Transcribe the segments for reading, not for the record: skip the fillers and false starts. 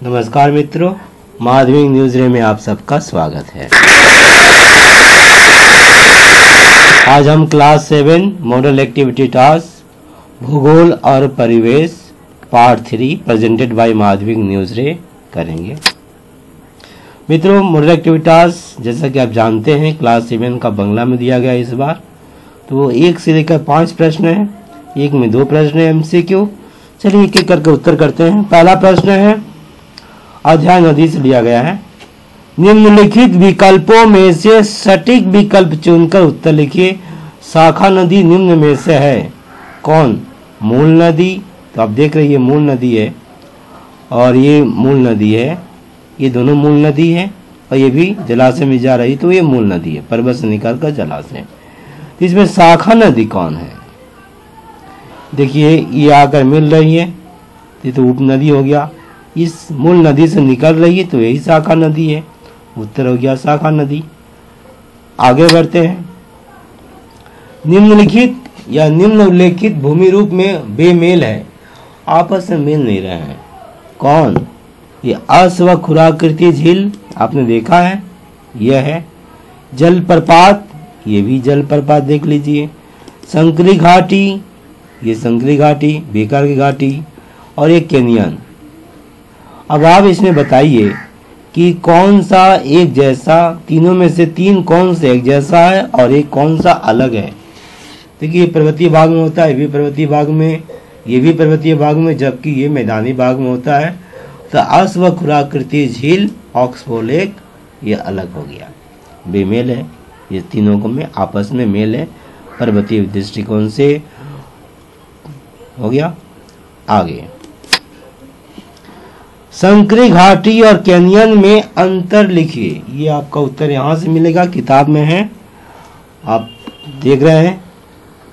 नमस्कार मित्रों, माध्यमिक न्यूज रे में आप सबका स्वागत है। आज हम क्लास 7 मॉडल एक्टिविटी टास्क भूगोल और परिवेश पार्ट 3 प्रेजेंटेड बाय माध्यमिक न्यूज रे करेंगे। मित्रों, मॉडल एक्टिविटी टास्क जैसा कि आप जानते हैं क्लास 7 का बंगला में दिया गया इस बार। तो 1 से लेकर 5 प्रश्न है, एक में 2 प्रश्न है MCQ। चलिए एक एक करके उत्तर करते हैं। पहला प्रश्न है, अध्याय नदी से लिया गया है। निम्नलिखित विकल्पों में से सटीक विकल्प चुनकर उत्तर लिखिए। शाखा नदी निम्न में से है कौन? मूल नदी। तो आप देख रहे हैं मूल नदी है और ये मूल नदी है, ये दोनों मूल नदी है और ये भी जलाशय में जा रही, तो ये मूल नदी है, पर्वत से निकलकर जलाशय। इसमें शाखा नदी कौन है? देखिए ये आकर मिल रही है, ये तो उप नदी हो गया। इस मूल नदी से निकल रही है तो यही शाखा नदी है। उत्तर हो गया शाखा नदी। आगे बढ़ते हैं। निम्नलिखित या निम्न उल्लेखित भूमि रूप में बेमेल है, आपस में मिल नहीं रहे हैं। कौन? ये अस्वखुराकृति झील आपने देखा है, यह है। जलप्रपात, ये भी जलप्रपात देख लीजिए। संकरी घाटी, ये संकरी घाटी, बेकार की घाटी, और एक कैनियन। अब आप इसमें बताइए कि कौन सा एक जैसा, तीनों में से 3 कौन से एक जैसा है और एक कौन सा अलग है? देखिए पर्वतीय भाग में होता है, ये भी पर्वतीय भाग में, ये भी पर्वतीय भाग में, जबकि ये मैदानी भाग में होता है। तो अस्वखुराकृति झील ऑक्सबो लेक ये अलग हो गया, बेमेल है। ये तीनों को में आपस में मेल है, पर्वतीय दृष्टिकोण से हो गया। आगे, संकरी घाटी और कैनियन में अंतर लिखिए। ये आपका उत्तर यहाँ से मिलेगा, किताब में है, आप देख रहे हैं।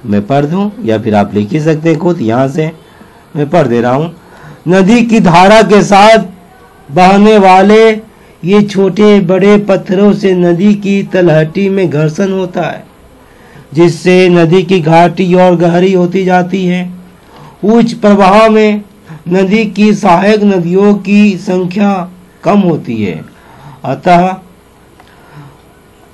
मैं पढ़ दूं या फिर आप लिख ही सकते हैं खुद। यहाँ से मैं पढ़ दे रहा हूँ। नदी की धारा के साथ बहने वाले ये छोटे बड़े पत्थरों से नदी की तलहटी में घर्षण होता है, जिससे नदी की घाटी और गहरी होती जाती है। उच्च प्रवाह में नदी की सहायक नदियों की संख्या कम होती है, अतः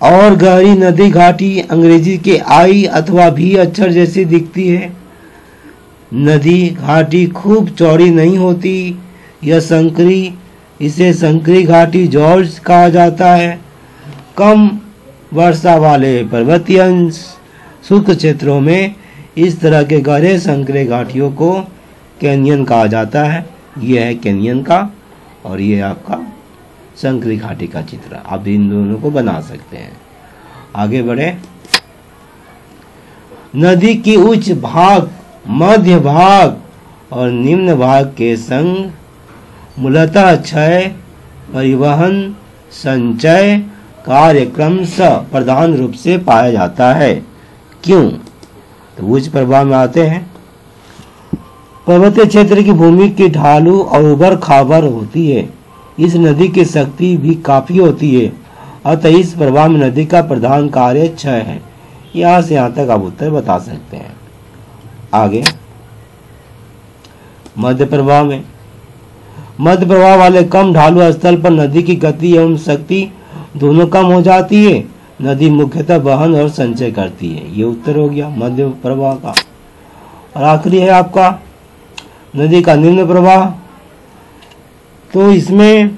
और गहरी नदी घाटी अंग्रेजी के आई अथवा भी अक्षर जैसी दिखती है। नदी घाटी खूब चौड़ी नहीं होती। यह संकरी, इसे संकरी घाटी जॉर्ज कहा जाता है। कम वर्षा वाले पर्वतीय अंश शुष्क क्षेत्रों में इस तरह के गहरे संकरे घाटियों को कैनियन कहा जाता है। यह है कैनियन का और ये आपका संकरी घाटी का चित्र। आप इन दोनों को बना सकते हैं। आगे बढ़े। नदी की उच्च भाग, मध्य भाग और निम्न भाग के संग मूलतः क्षय, परिवहन, संचय कार्यक्रम से प्रधान रूप से पाया जाता है। क्यों? तो उच्च प्रभाव में आते हैं। पर्वतीय क्षेत्र की भूमि की ढालू और उबड़ खाबड़ होती है। इस नदी की शक्ति भी काफी होती है, अतः इस प्रवाह में नदी का प्रधान कार्य क्षय है। यहाँ से यहाँ तक आप उत्तर बता सकते हैं। आगे, मध्य प्रवाह में, मध्य प्रवाह वाले कम ढालू स्थल पर नदी की गति एवं शक्ति दोनों कम हो जाती है। नदी मुख्यतः वहन और संचय करती है। ये उत्तर हो गया मध्य प्रवाह का। और आखिरी है आपका नदी का निम्न प्रवाह। तो इसमें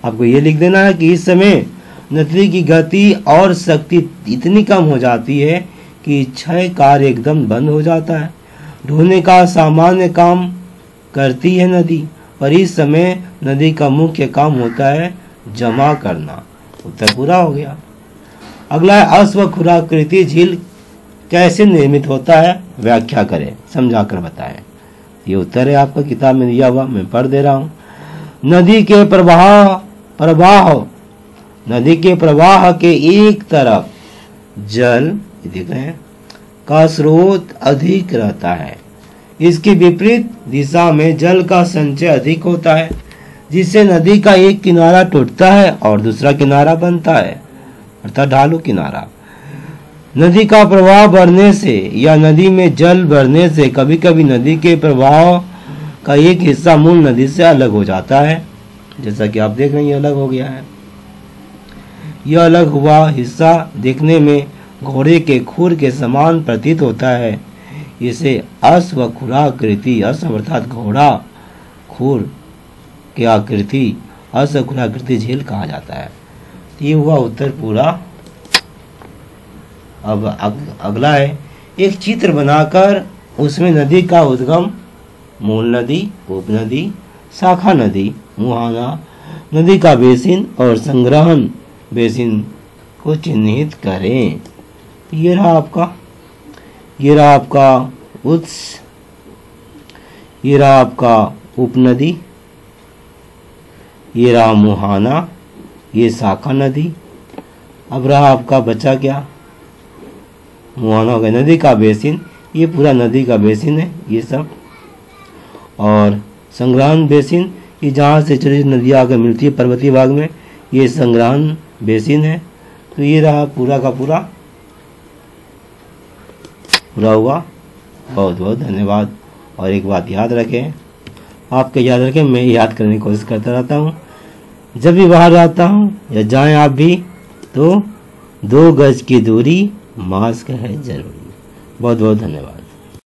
आपको ये लिख देना है कि इस समय नदी की गति और शक्ति इतनी कम हो जाती है कि क्षय कार्य एकदम बंद हो जाता है। ढोने का सामान्य काम करती है नदी, पर इस समय नदी का मुख्य काम होता है जमा करना। उत्तर पूरा हो गया। अगला है अस्वखुराकृति झील कैसे निर्मित होता है, व्याख्या करें, समझाकर बताएं। ये उत्तर है आपका किताब में दिया हुआ, मैं पढ़ दे रहा हूँ। नदी के नदी के प्रवाह के एक तरफ जल देख रहे हैं का स्रोत अधिक रहता है। इसके विपरीत दिशा में जल का संचय अधिक होता है, जिससे नदी का एक किनारा टूटता है और दूसरा किनारा बनता है, अर्थात ढालू किनारा। नदी का प्रवाह बढ़ने से या नदी में जल बढ़ने से कभी कभी नदी के प्रवाह का एक हिस्सा मूल नदी से अलग हो जाता है। जैसा कि आप देख रहे हैं ये अलग हो गया है। यह अलग हुआ हिस्सा देखने में घोड़े के खुर के समान प्रतीत होता है। इसे अश्वखुराकृति, अश्व अर्थात घोड़ा, खुर की आकृति, अश्वखुराकृति झील कहा जाता है। ये हुआ उत्तर पूरा। अब अगला है, एक चित्र बनाकर उसमें नदी का उद्गम, मूल नदी, उपनदी, शाखा नदी, मुहाना, नदी का बेसिन और संग्रहण बेसिन को चिन्हित करें। ये रहा आपका उत्स, ये रहा आपका उपनदी, ये रहा मुहाना, ये शाखा नदी। अब रहा आपका बचा क्या, मुहाना हो गया, नदी का बेसिन, ये पूरा नदी का बेसिन है ये सब, और संग्रहण बेसिन, ये जहाँ से छोटी नदियाँ आकर मिलती है पर्वतीय भाग में, ये संग्रहण बेसिन है। तो ये रहा पूरा का पूरा हुआ। बहुत बहुत धन्यवाद। और एक बात याद रखें, आपके याद रखें, मैं याद करने की कोशिश करता रहता हूँ, जब भी बाहर आता हूँ या जाएं आप भी, तो 2 गज की दूरी, मास्क है जरूरी। बहुत बहुत धन्यवाद।